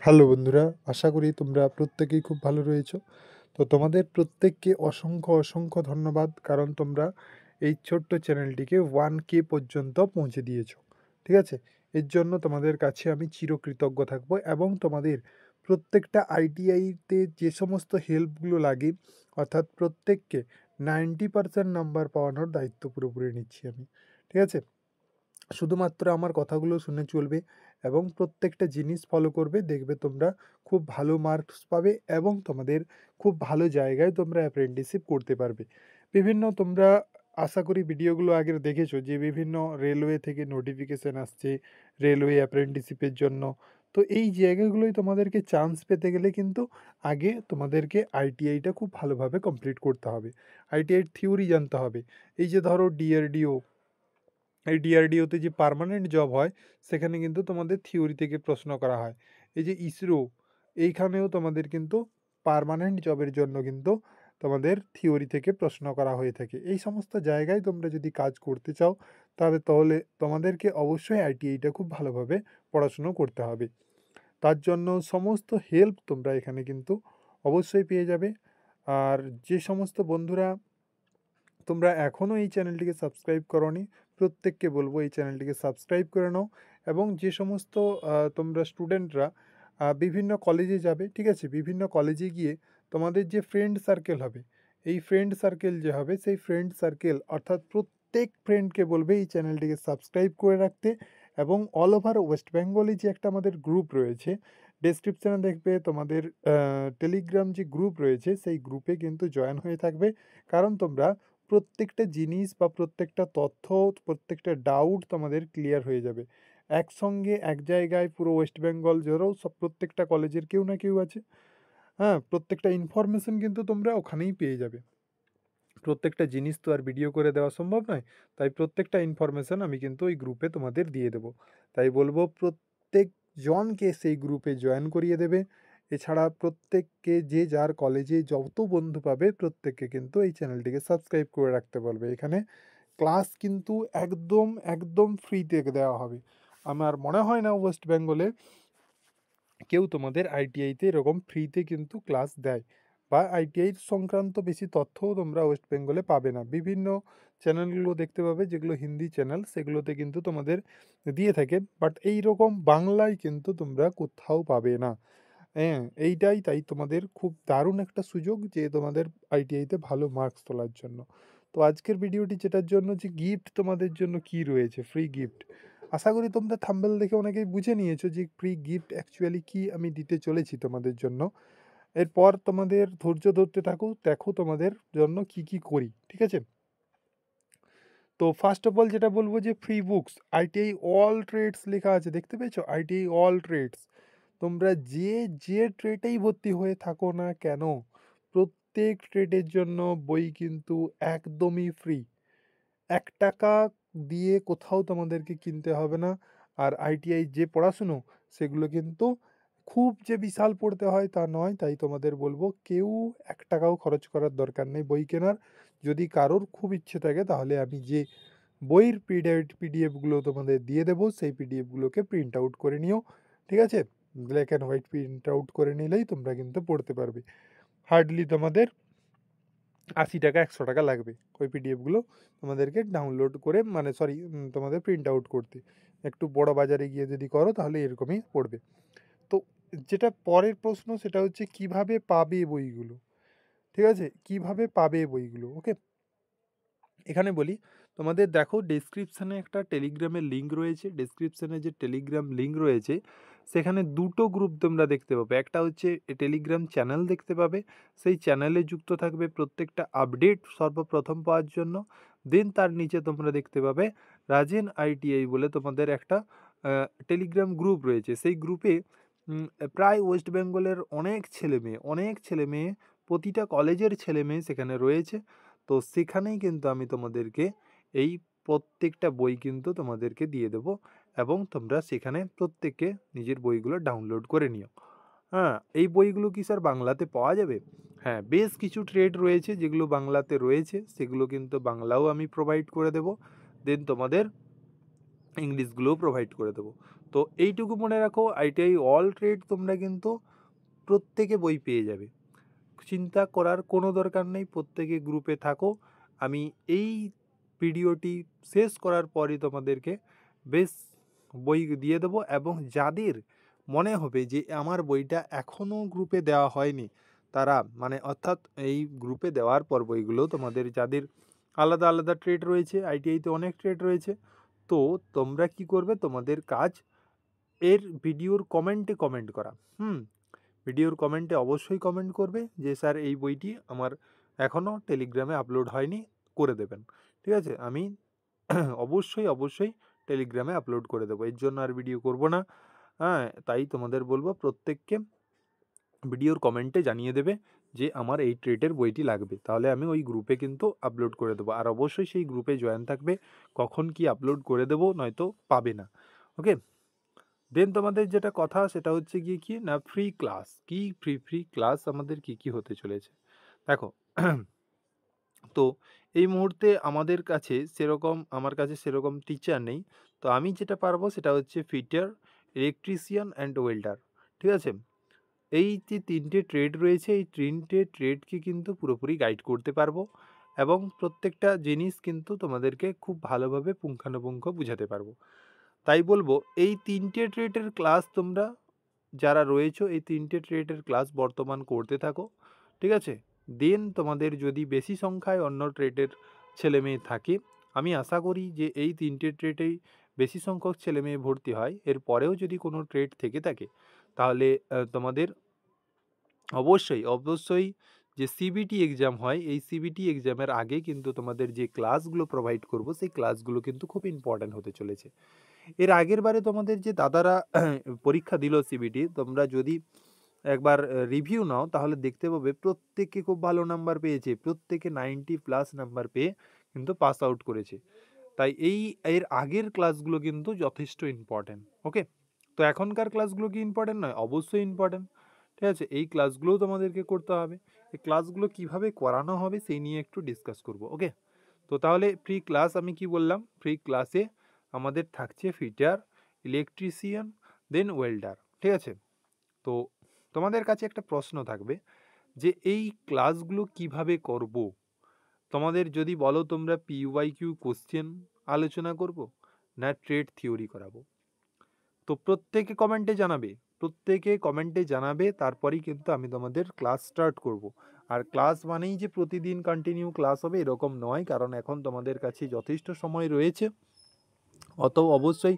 Hello বন্ধুরা, আশা করি তোমরা প্রত্যেকেই খুব ভালো রয়েছো। তো তোমাদের প্রত্যেককে অসংখ্য ধন্যবাদ, কারণ তোমরা এই ছোট্ট চ্যানেলটিকে 1K পর্যন্ত পৌঁছে দিয়েছো। ঠিক আছে? এর জন্য তোমাদের কাছে আমি চিরকৃতজ্ঞ থাকবো, এবং তোমাদের প্রত্যেকটা আইটিআইতে যে সমস্ত হেল্পগুলো লাগে, অর্থাৎ প্রত্যেককে 90% নাম্বার পাওয়ানোর দায়িত্ব পুরোপুরি নিচ্ছি আমি। ঠিক আছে? শুধুমাত্র আমার কথাগুলো শুনে চলবে এবং প্রত্যেকটা জিনিস ফলো করবে, দেখবে তোমরা খুব ভালো মার্কস পাবে এবং তোমাদের খুব ভালো জায়গায় তোমরা অ্যাপ্রেন্টিসশিপ করতে পারবে। বিভিন্ন তোমরা আশা করি ভিডিওগুলো আগের দেখেছো যে বিভিন্ন রেলওয়ে থেকে নোটিফিকেশান আসছে রেলওয়ে অ্যাপ্রেন্টিসশিপের জন্য। তো এই জায়গাগুলোই তোমাদেরকে চান্স পেতে গেলে কিন্তু আগে তোমাদেরকে আইটিআইটা খুব ভালোভাবে কমপ্লিট করতে হবে। আইটিআইয়ের থিওরি জানতে হবে। এই যে ধরো ডিআরডিও, এই ডিআরডিওতে যে পার্মানেন্ট জব হয়, সেখানে কিন্তু তোমাদের থিওরি থেকে প্রশ্ন করা হয়। এই যে ইসরো, এইখানেও তোমাদের কিন্তু পার্মানেন্ট জবের জন্য কিন্তু তোমাদের থিওরি থেকে প্রশ্ন করা হয়ে থাকে। এই সমস্ত জায়গায় তোমরা যদি কাজ করতে চাও, তাহলে তোমাদেরকে অবশ্যই আইটিআইটা খুব ভালোভাবে পড়াশুনো করতে হবে। তার জন্য সমস্ত হেল্প তোমরা এখানে কিন্তু অবশ্যই পেয়ে যাবে। আর যে সমস্ত বন্ধুরা তোমরা এখনও এই চ্যানেলটিকে সাবস্ক্রাইব করোনি, প্রত্যেককে বলবো এই চ্যানেলটিকে সাবস্ক্রাইব করে নাও। এবং যে সমস্ত তোমরা স্টুডেন্টরা বিভিন্ন কলেজে যাবে, ঠিক আছে, বিভিন্ন কলেজে গিয়ে তোমাদের যে ফ্রেন্ড সার্কেল হবে, এই ফ্রেন্ড সার্কেল যে হবে, সেই ফ্রেন্ড সার্কেল অর্থাৎ প্রত্যেক ফ্রেন্ডকে বলবে এই চ্যানেলটিকে সাবস্ক্রাইব করে রাখতে। এবং অল ওভার ওয়েস্ট বেঙ্গলে যে একটা আমাদের গ্রুপ রয়েছে, ডেসক্রিপশানে দেখবে তোমাদের টেলিগ্রাম যে গ্রুপ রয়েছে, সেই গ্রুপে কিন্তু জয়েন হয়ে থাকবে। কারণ তোমরা প্রত্যেকটা জিনিস বা প্রত্যেকটা তথ্য, প্রত্যেকটা ডাউট তোমাদের ক্লিয়ার হয়ে যাবে। একসঙ্গে এক জায়গায় পুরো ওয়েস্ট বেঙ্গল জুড়েও সব প্রত্যেকটা কলেজের কেউ না কেউ আছে। হ্যাঁ, প্রত্যেকটা ইনফরমেশন কিন্তু তোমরা ওখানেই পেয়ে যাবে। প্রত্যেকটা জিনিস তো আর ভিডিও করে দেওয়া সম্ভব নয়, তাই প্রত্যেকটা ইনফরমেশন আমি কিন্তু ওই গ্রুপে তোমাদের দিয়ে দেবো। তাই বলবো প্রত্যেকজনকে সেই গ্রুপে জয়েন করিয়ে দেবে। এছাড়া প্রত্যেককে যে যার কলেজে যত বন্ধু পাবে প্রত্যেককে কিন্তু এই চ্যানেলটিকে সাবস্ক্রাইব করে রাখতে বলবে। এখানে ক্লাস কিন্তু একদম একদম ফ্রিতে দেওয়া হবে। আমার মনে হয় না ওয়েস্ট বেঙ্গলে কেউ তোমাদের আইটিআইতে এরকম ফ্রিতে কিন্তু ক্লাস দেয়, বা আইটিআই সংক্রান্ত বেশি তথ্যও তোমরা ওয়েস্ট বেঙ্গলে পাবে না। বিভিন্ন চ্যানেলগুলো দেখতে পাবে যেগুলো হিন্দি চ্যানেল, সেগুলোতে কিন্তু তোমাদের দিয়ে থাকে, বাট এই রকম বাংলায় কিন্তু তোমরা কোথাও পাবে না। হ্যাঁ, এইটাই তাই তোমাদের খুব দারুণ একটা সুযোগ যে তোমাদের আইটিআইতে ভালো মার্কস তোলার জন্য। তো আজকের ভিডিওটি যেটার জন্য যে গিফট তোমাদের জন্য কি রয়েছে, ফ্রি গিফট, আশা করি তোমরা থাম্বনেল দেখে অনেকেই বুঝে নিয়েছো যে ফ্রি গিফট অ্যাকচুয়ালি কি আমি দিতে চলেছি তোমাদের জন্য। এরপর তোমাদের ধৈর্য ধরতে থাকো, দেখো তোমাদের জন্য কি কি করি। ঠিক আছে? তো ফার্স্ট অফ অল যেটা বলবো যে free books, ITI all trades লেখা আছে, দেখতে পেয়েছো? ITI all trades. তোমরা যে ট্রেডেই ভর্তি হয়ে থাকো না কেন, প্রত্যেক ট্রেডের জন্য বই কিন্তু একদমই ফ্রি। ৳১ দিয়ে কোথাও তোমাদেরকে কিনতে হবে না। আর আইটিআই যে পড়াশুনো, সেগুলো কিন্তু খুব যে বিশাল পড়তে হয় তা নয়। তাই তোমাদের বলবো কেউ ৳১ খরচ করার দরকার নেই বই কেনার। যদি কারোর খুব ইচ্ছে থাকে তাহলে আমি যে বইয়ের পিডিএফগুলো তোমাদের দিয়ে দেবো, সেই পিডিএফগুলোকে প্রিন্ট আউট করে নিও। ঠিক আছে? Black and white print out করে নিলেই তোমরা কিন্তু পড়তে পারবে। হার্ডলি তোমাদের ৳৮০ ৳১০০ লাগবে ওই পিডিএফগুলো তোমাদেরকে ডাউনলোড করে, মানে সরি, তোমাদের প্রিন্ট আউট করতে। একটু বড় বাজারে গিয়ে যদি করো তাহলে এরকমই পড়বে। তো যেটা পরের প্রশ্ন সেটা হচ্ছে কিভাবে পাবে বইগুলো? ঠিক আছে? কিভাবে পাবে বইগুলো? ওকে? এখানে বলি, তোমাদের দেখো ডেসক্রিপশানে একটা টেলিগ্রামের লিঙ্ক রয়েছে। ডেসক্রিপশানে যে টেলিগ্রাম লিঙ্ক রয়েছে, সেখানে দুটো গ্রুপ তোমরা দেখতে পাবে। একটা হচ্ছে টেলিগ্রাম চ্যানেল দেখতে পাবে, সেই চ্যানেলে যুক্ত থাকবে প্রত্যেকটা আপডেট সর্বপ্রথম পাওয়ার জন্য। দেন তার নিচে তোমরা দেখতে পাবে রাজেন আইটিআই বলে তোমাদের একটা টেলিগ্রাম গ্রুপ রয়েছে। সেই গ্রুপে প্রায় ওয়েস্ট বেঙ্গলের অনেক ছেলে মেয়ে, প্রতিটা কলেজের ছেলে মেয়ে সেখানে রয়েছে। তো সেখানেই কিন্তু আমি তোমাদেরকে এই প্রত্যেকটা বই কিন্তু তোমাদেরকে দিয়ে দেবো, এবং তোমরা সেখানে প্রত্যেকে নিজের বইগুলো ডাউনলোড করে নিও। হ্যাঁ, এই বইগুলো কি স্যার বাংলাতে পাওয়া যাবে? হ্যাঁ, বেশ কিছু ট্রেড রয়েছে যেগুলো বাংলাতে রয়েছে, সেগুলো কিন্তু বাংলাও আমি প্রোভাইড করে দেবো। দেন তোমাদের ইংলিশগুলোও প্রোভাইড করে দেবো। তো এইটুকু মনে রাখো, আইটিআই অল ট্রেড তোমরা কিন্তু প্রত্যেকে বই পেয়ে যাবে। চিন্তা করার কোনো দরকার নেই, প্রত্যেকে গ্রুপে থাকো। আমি এই ভিডিওটি শেষ করার পরই তোমাদেরকে বেশ বই দিয়ে দেবো, এবং যাদের মনে হবে যে আমার বইটা এখনও গ্রুপে দেওয়া হয়নি, তারা মানে অর্থাৎ এই গ্রুপে দেওয়ার পর বইগুলো তোমাদের যাদের আলাদা আলাদা ট্রেড রয়েছে, আইটিআইতে অনেক ট্রেড রয়েছে, তো তোমরা কি করবে, তোমাদের কাজ এর ভিডিওর কমেন্টে কমেন্ট করা। ভিডিওর কমেন্টে অবশ্যই কমেন্ট করবে যে স্যার এই বইটি আমার এখনও টেলিগ্রামে আপলোড হয়নি, করে দেবেন। ঠিক আছে, আমি অবশ্যই অবশ্যই টেলিগ্রামে আপলোড করে দেবো, এর জন্য আর ভিডিও করব না। হ্যাঁ, তাই তোমাদের বলবো প্রত্যেককে ভিডিওর কমেন্টে জানিয়ে দেবে যে আমার এই ট্রেডের বইটি লাগবে, তাহলে আমি ওই গ্রুপে কিন্তু আপলোড করে দেবো। আর অবশ্যই সেই গ্রুপে জয়েন থাকবে, কখন কি আপলোড করে দেবো নয়তো পাবে না। ওকে, দেন তোমাদের যেটা কথা সেটা হচ্ছে গিয়ে কি না, ফ্রি ক্লাস কি, ফ্রি ক্লাস আমাদের কি কি হতে চলেছে দেখো। তো এই মুহূর্তে আমাদের কাছে সেরকম, আমার কাছে সেরকম টিচার নেই। তো আমি যেটা পারবো সেটা হচ্ছে ফিটার, ইলেকট্রিশিয়ান অ্যান্ড ওয়েল্ডার। ঠিক আছে, এই যে তিনটে ট্রেড রয়েছে, এই তিনটে ট্রেডকে কিন্তু পুরোপুরি গাইড করতে পারবো, এবং প্রত্যেকটা জিনিস কিন্তু তোমাদেরকে খুব ভালোভাবে পুঙ্খানুপুঙ্খ বুঝাতে পারবো। তাই বলবো এই তিনটে ট্রেডের ক্লাস তোমরা যারা রয়েছো, এই তিনটে ট্রেডের ক্লাস বর্তমান করতে থাকো। ঠিক আছে, দেন তোমাদের যদি বেশি সংখ্যায় অন্য ট্রেডের ছেলে মেয়ে থাকে, আমি আশা করি যে এই তিনটে ট্রেডেই বেশি সংখ্যক ছেলে মেয়ে ভর্তি হয়, এরপরেও যদি কোনো ট্রেড থেকে থাকে, তাহলে তোমাদের অবশ্যই অবশ্যই যে সিবিটি এক্সাম হয়, এই সিবিটি এক্সামের আগে কিন্তু তোমাদের যে ক্লাসগুলো প্রোভাইড করব, সেই ক্লাসগুলো কিন্তু খুব ইম্পর্ট্যান্ট হতে চলেছে। এর আগের বারে তোমাদের যে দাদারা পরীক্ষা দিল সিবিটি, তোমরা যদি একবার রিভিউ নাও তাহলে দেখতে পাবে প্রত্যেকে খুব ভালো নাম্বার পেয়েছে, প্রত্যেকে 90+ নাম্বার পেয়ে কিন্তু পাস আউট করেছে। তাই এর আগের ক্লাসগুলো কিন্তু যথেষ্ট ইম্পর্ট্যান্ট। ওকে, তো এখনকার ক্লাসগুলো কি ইম্পর্ট্যান্ট নয়? অবশ্যই ইম্পর্ট্যান্ট। ঠিক আছে, এই ক্লাসগুলোও তোমাদেরকে করতে হবে। এই ক্লাসগুলো কিভাবে করানো হবে সেই নিয়ে একটু ডিসকাস করব। ওকে, তো তাহলে ফ্রি ক্লাস আমি কি বললাম, ফ্রি ক্লাসে আমাদের থাকছে ফিটার, ইলেকট্রিশিয়ান, দেন ওয়েল্ডার। ঠিক আছে, তো তোমাদের কাছে একটা প্রশ্ন থাকবে যে এই ক্লাসগুলো কিভাবে করব। তোমাদের যদি বলো তোমরা PYQ কোশ্চেন আলোচনা করব না ট্রেড থিওরি করাবো, তো প্রত্যেকে কমেন্টে জানাবে, প্রত্যেকে কমেন্টে জানাবে, তারপরেই কিন্তু আমি তোমাদের ক্লাস স্টার্ট করব। আর ক্লাস মানেই যে প্রতিদিন কন্টিনিউ ক্লাস হবে এরকম নয়, কারণ এখন তোমাদের কাছে যথেষ্ট সময় রয়েছে, অত অবশ্যই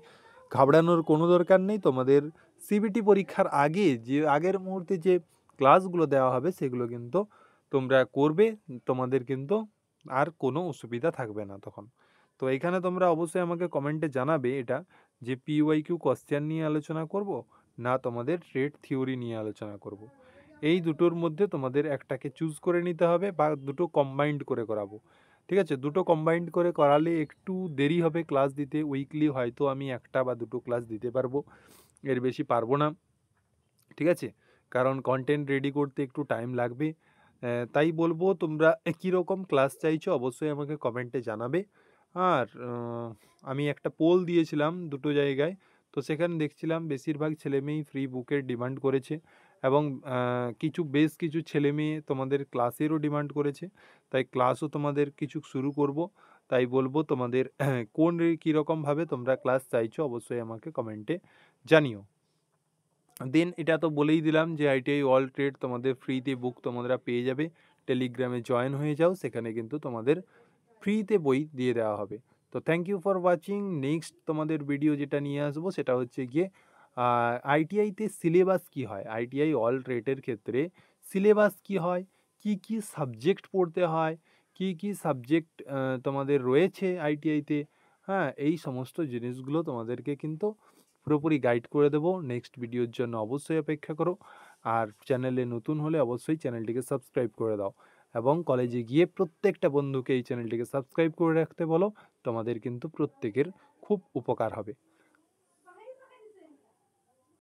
ঘাবড়ানোর কোনো দরকার নেই। তোমাদের সিবিটি পরীক্ষার আগে যে আগের মুহূর্তে যে ক্লাসগুলো দেওয়া হবে সেগুলো কিন্তু তোমরা করবে, তোমাদের কিন্তু আর কোনো অসুবিধা থাকবে না তখন। তো এখানে তোমরা অবশ্যই আমাকে কমেন্টে জানাবে এটা, যে PYQ কোশ্চেন নিয়ে আলোচনা করব না তোমাদের ট্রেড থিওরি নিয়ে আলোচনা করব। এই দুটোর মধ্যে তোমাদের একটাকে চুজ করে নিতে হবে, বা দুটো কম্বাইন্ড করে করাবো। ঠিক আছে, দুটো কম্বাইন্ড করে করালে একটু দেরি হবে ক্লাস দিতে, উইকলি হয়তো আমি একটা বা দুটো ক্লাস দিতে পারবো, এর বেশি পারবো না। ঠিক আছে, কারণ কন্টেন্ট রেডি করতে একটু টাইম লাগবে। তাই বলবো তোমরা কীরকম ক্লাস চাইছো অবশ্যই আমাকে কমেন্টে জানাবে। আর আমি একটা পোল দিয়েছিলাম দুটো জায়গায়, তো সেখানে দেখছিলাম বেশিরভাগ ছেলেমেয়েই ফ্রি বুকের ডিমান্ড করেছে, এবং বেশ কিছু ছেলেমেয়ে তোমাদের ক্লাসেরও ডিমান্ড করেছে। তাই ক্লাসও তোমাদের কিছু শুরু করব। তাই বলবো তোমাদের কোন কীরকমভাবে তোমরা ক্লাস চাইছো অবশ্যই আমাকে কমেন্টে জানিও। দেন এটা তো বলেই দিলাম যে আইটিআই অল ট্রেড তোমাদের ফ্রিতে বুক তোমরা পেয়ে যাবে, টেলিগ্রামে জয়েন হয়ে যাও, সেখানে কিন্তু তোমাদের ফ্রিতে বই দিয়ে দেওয়া হবে। তো thank you for watching. Next তোমাদের ভিডিও যেটা নিয়ে আসবো সেটা হচ্ছে গিয়ে আইটিআইতে সিলেবাস কি হয়, আইটিআই অল ট্রেডের ক্ষেত্রে সিলেবাস কি হয়, কি কি সাবজেক্ট পড়তে হয়, কি কি সাবজেক্ট তোমাদের রয়েছে আইটিআইতে। হ্যাঁ, এই সমস্ত জিনিসগুলো তোমাদেরকে কিন্তু পুরোপুরি গাইড করে দেবো। নেক্সট ভিডিওর জন্য অবশ্যই অপেক্ষা করো, আর চ্যানেলে নতুন হলে অবশ্যই চ্যানেলটিকে সাবস্ক্রাইব করে দাও, এবং কলেজে গিয়ে প্রত্যেকটা বন্ধুকে এই চ্যানেলটিকে সাবস্ক্রাইব করে রাখতে বলো, তোমাদের কিন্তু প্রত্যেকের খুব উপকার হবে।